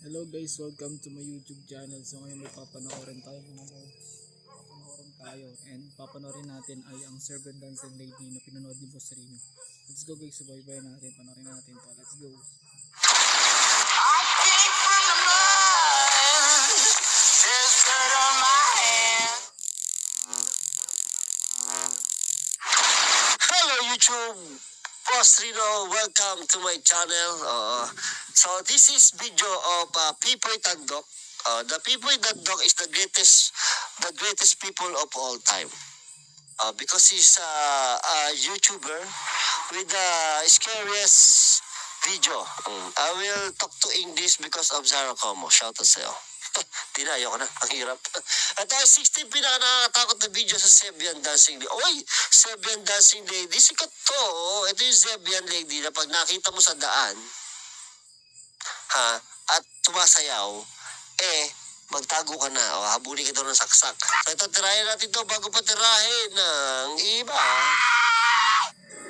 Hello guys, welcome to my YouTube channel. So ngayon may papanoorin tayo mga lods. Papanoorin tayo and papanoorin natin ay ang Serbian Dancing Lady na pinanood ni Boss Rino. Let's go guys, subaybayan natin, panoorin natin to. Let's go. Hello YouTube, Boss Rino, welcome to my channel. So this is video of Pipoy Tagdok. The Pipoy Tagdok is the greatest people of all time. Because he's a YouTuber with the scariest video. I will talk to English because of Zara Como. Shout out sa'yo. Tinayo ko na. Ang hirap. At ay 16 pinaka-nakakatakot na video sa Serbian Dancing Lady. Oy! Serbian Dancing Lady. Sikat to. Ito yung Serbian Lady na pag nakita mo sa daan, at tumasayaw, magtago ka na. O, habulin ka daw ng saksak. So ito, tirahin natin to bago pa tirahin ng iba.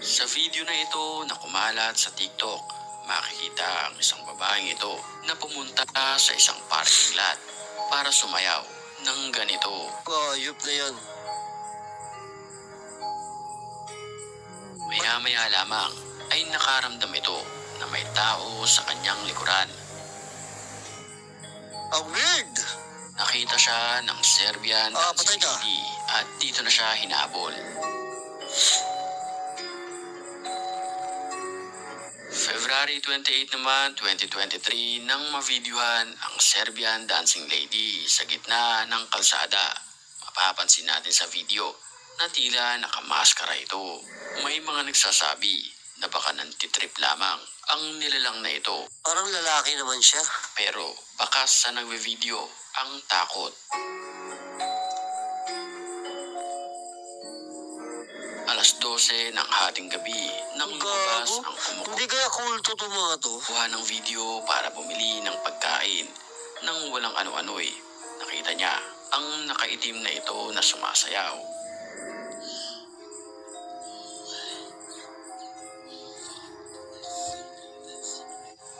Sa video na ito na kumalat sa TikTok, makikita ang isang babaeng ito na pumunta sa isang parking lot para sumayaw ng ganito. Yup na yun. Maya-maya lamang ay nakaramdam ito na may tao sa kanyang likuran. Ang weird! Nakita siya ng Serbian patay Dancing ka. Lady at dito na siya hinabol. February 28 naman, 2023 nang mavideohan ang Serbian Dancing Lady sa gitna ng kalsada. Mapapansin natin sa video na tila nakamaskara ito. May mga nagsasabi na baka nantitrip lamang ang nilalang na ito. Parang lalaki naman siya. Pero bakas sa nagwe-video ang takot. Alas 12 ng hating gabi nang lumabas Gago. ang kumukuha Hindi kaya kulto to mga to. ng video para bumili ng pagkain nang walang ano-ano'y. Nakita niya ang nakaitim na ito na sumasayaw.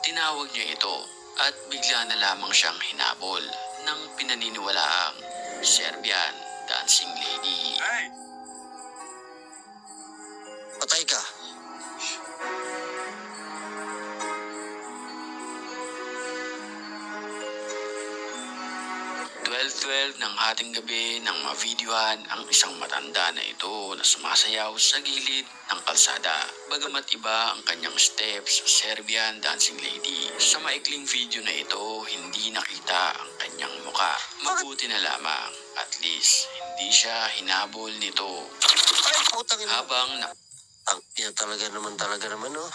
Tinawag niya ito at bigla na lamang siyang hinabol ng pinaniniwalaang Serbian Dancing Lady. Patay ka. 12:12 ng hating gabi nang mavideohan ang isang matanda na ito na sumasayaw sa gilid ng kalsada. Bagamat iba ang kanyang steps sa Serbian Dancing Lady, sa maikling video na ito hindi nakita ang kanyang muka. Mabuti na lamang, at least hindi siya hinabol nito. Ay, putang ina. Habang Ang ina talaga naman, no?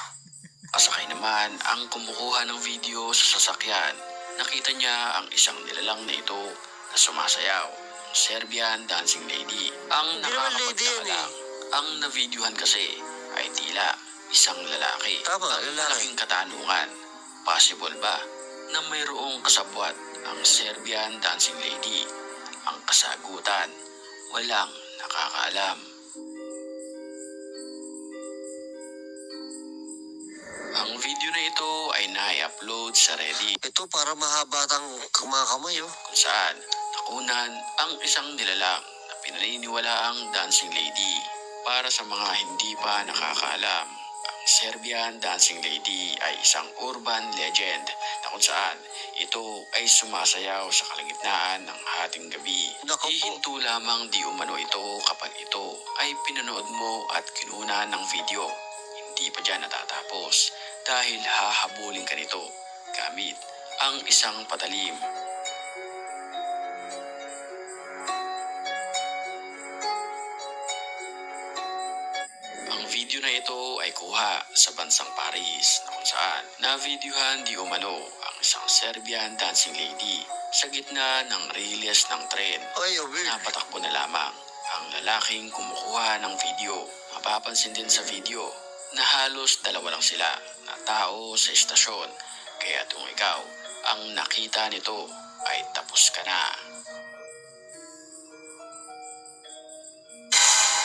nakasakay naman ang kumukuha ng video sa sasakyan, nakita niya ang isang nilalang na ito na sumasayaw, ang Serbian Dancing Lady. Ang Hindi naman lady yan nakakapagtaka ang na-videohan kasi ay tila isang lalaki. Tama, Ang lalaki. malaking katanungan, possible ba na mayroong kasabwat ang Serbian Dancing Lady? Ang kasagutan, walang nakakaalam. Ang video na ito ay na-upload sa Reddit Ito para mahaba ang mga kamay, oh. kung saan nakunan ang isang nilalang na pinaniniwalaang Dancing Lady. Para sa mga hindi pa nakakaalam, ang Serbian Dancing Lady ay isang urban legend na kung saan ito ay sumasayaw sa kalagitnaan ng hating gabi. Naku po. Hihinto lamang di umano ito kapag ito ay pinanood mo at kinuna ng video. Hindi pa dyan natatapos dahil hahabulin ka nito gamit ang isang patalim. Ang video na ito ay kuha sa bansang Paris na kung saan na-videohan di umano ang isang Serbian Dancing Lady sa gitna ng riles ng tren. Ay, oh, weird. Napatakbo na lamang ang lalaking kumukuha ng video. Mapapansin din sa video na halos dalawa lang sila na tao sa istasyon. Kaya kung ikaw ang nakita nito ay tapos ka na.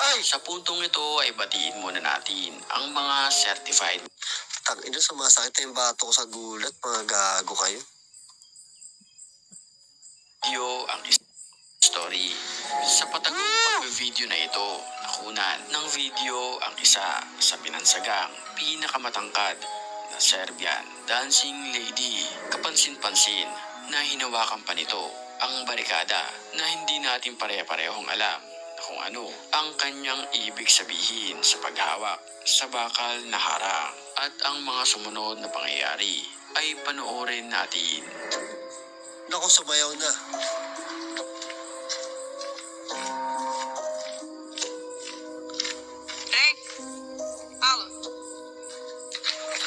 Ay, Sa puntong ito ay batiin muna natin ang mga certified tang ina, sumasakit na yung bato ko sa gulat. Mga gago kayo. video na ito, nakunan ng video ang isa sa binansagang pinakamatangkad na Serbian dancing lady. Kapansin-pansin na hinawakan pa nito ang barikada na hindi natin pare-parehong alam na kung ano ang kanyang ibig sabihin sa paghawak sa bakal na harang. At ang mga sumunod na pangyayari ay panoorin natin. Naku, sumayaw na. Hey, Alan.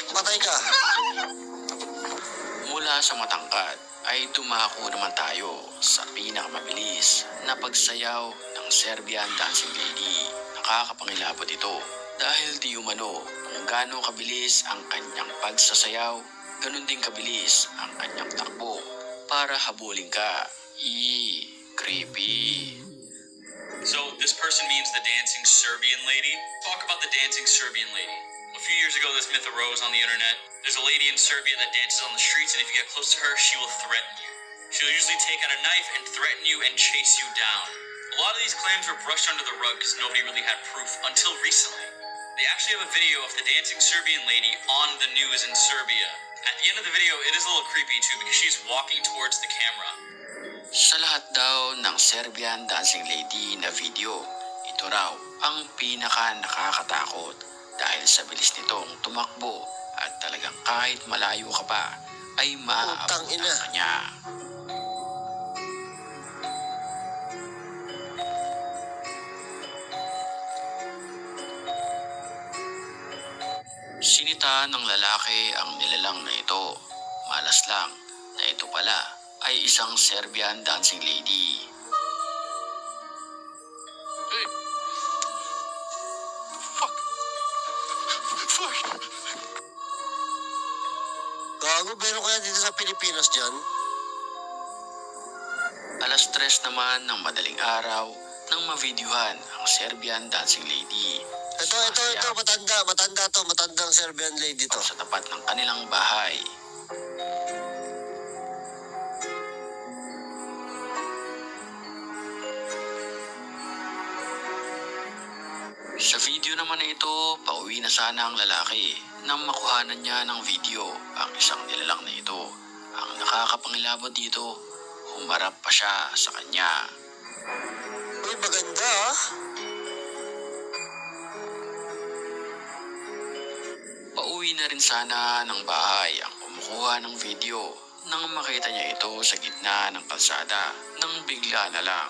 Patay ka. Mula sa matangkad ay dumako naman tayo sa pinakamabilis na pagsayaw ng Serbian dancing lady. Nakakapangilabot ito dahil di umano kung gaano kabilis ang kanyang pagsasayaw, ganun din kabilis ang kanyang takbo para habulin ka. Creepy. So this person means the dancing Serbian lady? Talk about the dancing Serbian lady. A few years ago, this myth arose on the internet. There's a lady in Serbia that dances on the streets, and if you get close to her, she will threaten you. She'll usually take out a knife and threaten you and chase you down. A lot of these claims were brushed under the rug because nobody really had proof until recently. They actually have a video of the dancing Serbian lady on the news in Serbia. At the end of the video, it is a little creepy too because she's walking towards the camera. Sa lahat daw ng Serbian dancing lady na video, ito raw ang pinaka nakakatakot dahil sa bilis nitong tumakbo at talagang kahit malayo ka pa ay Putang maaabutan ina. ka niya. Sinita ng lalaki ang nilalang na ito. Malas lang na ito pala ay isang Serbian dancing lady. Hey! Fuck! Gago, meron kaya dito sa Pilipinas dyan? Alas 3 naman ng madaling araw nang mavideohan ang Serbian dancing lady. Ito, matandang Serbian lady to. Sa tapat ng kanilang bahay. Sa video naman na ito, pauwi na sana ang lalaki nang makuhanan niya ng video ang isang nilalang na ito. Ang nakakapangilabot dito, humarap pa siya sa kanya. Uy, maganda ah. Pauwi na rin sana ng bahay ang kumukuha ng video nang makita niya ito sa gitna ng kalsada nang bigla na lang.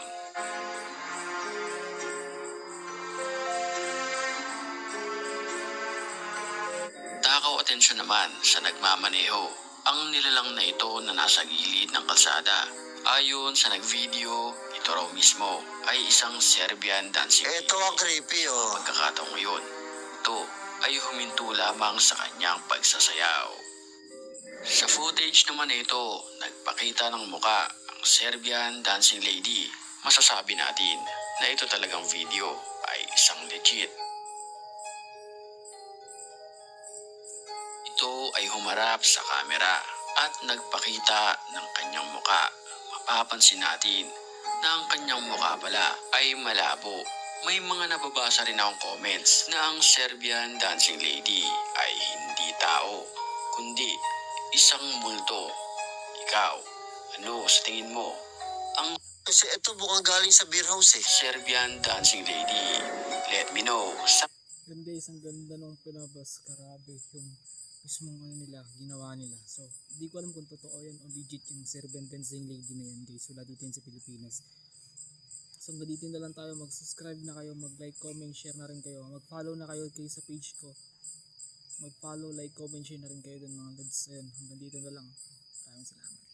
Takaw atensyon naman sa nagmamaneho ang nilalang na ito na nasa gilid ng kalsada. Ayon sa nagvideo, ito raw mismo ay isang Serbian dancing lady. Ito ang creepy oh. Pagkakataong ngayon, ito ay huminto lamang sa kanyang pagsasayaw. Sa footage naman na ito, nagpakita ng muka ang Serbian dancing lady. Masasabi natin na ito talagang video ay isang legit. Ito ay humarap sa kamera at nagpakita ng kanyang muka. Mapapansin natin na ang kanyang muka pala ay malabo. May mga nababasa rin akong comments na ang Serbian dancing lady ay hindi tao, kundi isang multo. Ikaw, ano sa tingin mo? Ang Kasi ito mukhang galing sa beer house eh. Serbian dancing lady, let me know sa Ganda, isang ganda nung pinabas. Grabe yung mismong ano nila, ginawa nila. So, di ko alam kung totoo yan o legit yung Serbian dancing lady na yan guys. Wala dito yan sa Pilipinas. So, hanggang dito na lang tayo. Mag-subscribe na kayo, mag-like, comment, share na rin kayo. Mag-follow na kayo sa page ko. Mag-follow, like, comment, share na rin kayo dun mga lods. Ayun, hanggang dito na lang. Maraming salamat.